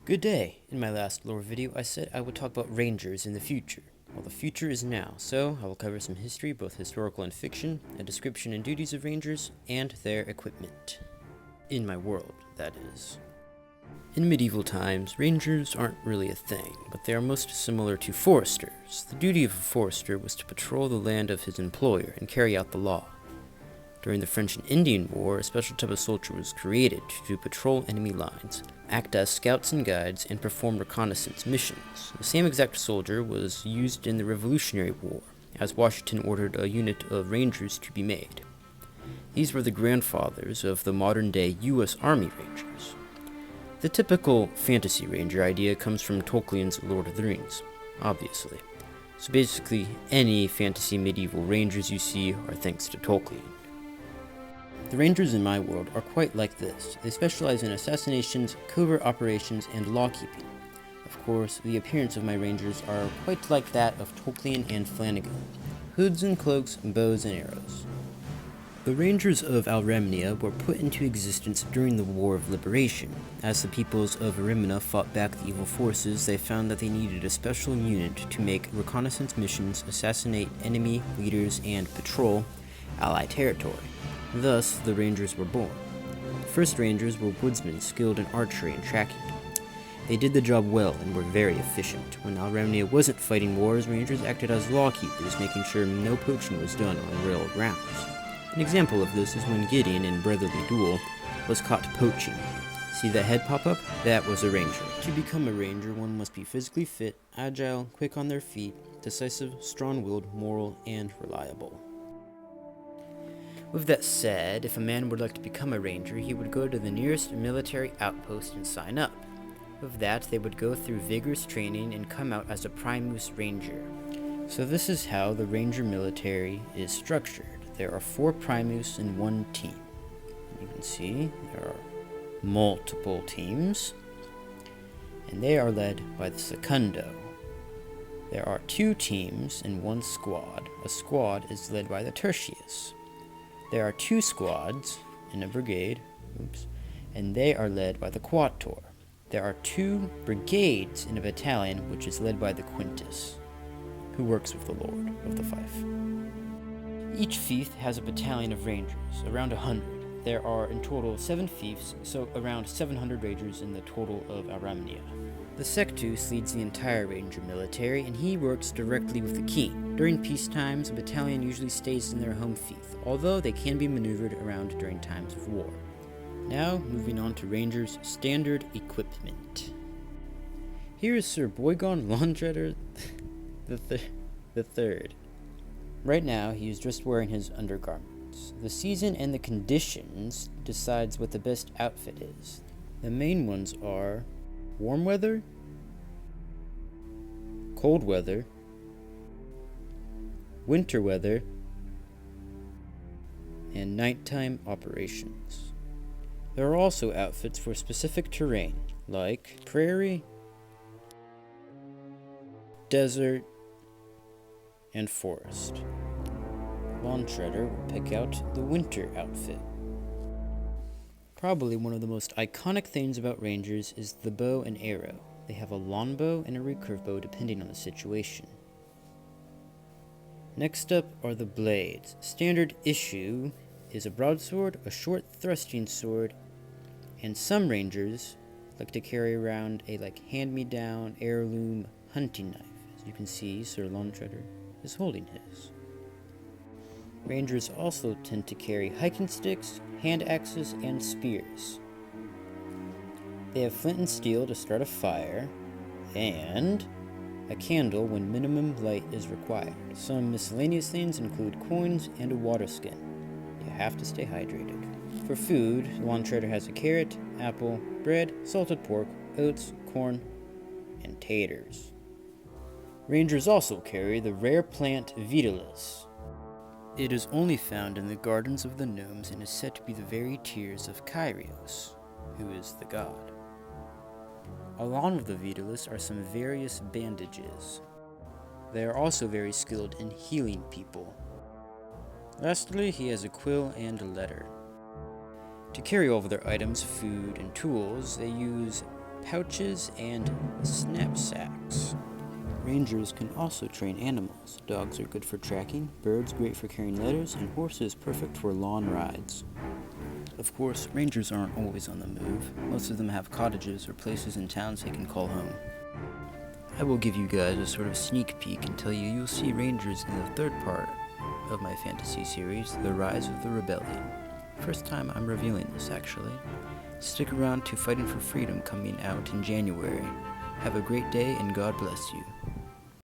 Good day! In my last lore video, I said I would talk about rangers in the future. Well, the future is now, so I will cover some history, both historical and fiction, a description and duties of rangers, and their equipment. In my world, that is. In medieval times, rangers aren't really a thing, but they are most similar to foresters. The duty of a forester was to patrol the land of his employer and carry out the law. During the French and Indian War, a special type of soldier was created to patrol enemy lines, act as scouts and guides, and perform reconnaissance missions. The same exact soldier was used in the Revolutionary War, as Washington ordered a unit of rangers to be made. These were the grandfathers of the modern-day U.S. Army Rangers. The typical fantasy ranger idea comes from Tolkien's Lord of the Rings, obviously. So basically, any fantasy medieval rangers you see are thanks to Tolkien. The rangers in my world are quite like this. They specialize in assassinations, covert operations, and law-keeping. Of course, the appearance of my rangers are quite like that of Tolkien and Flanagan. Hoods and cloaks, bows and arrows. The Rangers of Alremina were put into existence during the War of Liberation. As the peoples of Alremina fought back the evil forces, they found that they needed a special unit to make reconnaissance missions, assassinate enemy leaders, and patrol Allied territory. Thus, the Rangers were born. The first Rangers were woodsmen skilled in archery and tracking. They did the job well and were very efficient. When Alremina wasn't fighting wars, Rangers acted as lawkeepers, making sure no poaching was done on royal grounds. An example of this is when Gideon in Brotherly Duel was caught poaching. See that head pop up? That was a ranger. To become a ranger, one must be physically fit, agile, quick on their feet, decisive, strong-willed, moral, and reliable. With that said, if a man would like to become a ranger, he would go to the nearest military outpost and sign up. With that, they would go through vigorous training and come out as a Primus Ranger. So this is how the ranger military is structured. There are 4 Primus in one team. You can see there are multiple teams, and they are led by the Secundo. There are 2 teams in one squad. A squad is led by the Tertius. There are 2 squads in a brigade, and they are led by the Quator. There are 2 brigades in a battalion, which is led by the Quintus, who works with the Lord of the Fife. Each fief has a battalion of rangers, around 100. There are in total 7 fiefs, so around 700 rangers in the total of Alremina. The Sectus leads the entire ranger military, and he works directly with the king. During peace times, a battalion usually stays in their home fief, although they can be maneuvered around during times of war. Now, moving on to rangers' standard equipment. Here is Sir Boygon Longtreader the Third. Right now, he is just wearing his undergarments. The season and the conditions decides what the best outfit is. The main ones are warm weather, cold weather, winter weather, and nighttime operations. There are also outfits for specific terrain, like prairie, desert, and forest. Longtreader will pick out the winter outfit. Probably one of the most iconic things about rangers is the bow and arrow. They have a longbow and a recurve bow depending on the situation. Next up are the blades. Standard issue is a broadsword, a short thrusting sword, and some rangers like to carry around a hand-me-down heirloom hunting knife. As you can see, Sir Longtreader is holding his. Rangers also tend to carry hiking sticks, hand axes, and spears. They have flint and steel to start a fire, and a candle when minimum light is required. Some miscellaneous things include coins and a water skin. You have to stay hydrated. For food, Longtreader has a carrot, apple, bread, salted pork, oats, corn, and taters. Rangers also carry the rare plant Vitalis. It is only found in the gardens of the gnomes and is said to be the very tears of Kyrios, who is the god. Along with the Vitalis are some various bandages. They are also very skilled in healing people. Lastly, he has a quill and a letter. To carry all of their items, food, and tools, they use pouches, and knapsacks. Rangers can also train animals. Dogs are good for tracking, birds great for carrying letters, and horses perfect for lawn rides. Of course, rangers aren't always on the move. Most of them have cottages or places in towns they can call home. I will give you guys a sort of sneak peek and tell you you'll see rangers in the third part of my fantasy series, The Rise of the Rebellion. First time I'm revealing this, actually. Stick around to Fighting for Freedom coming out in January. Have a great day and God bless you.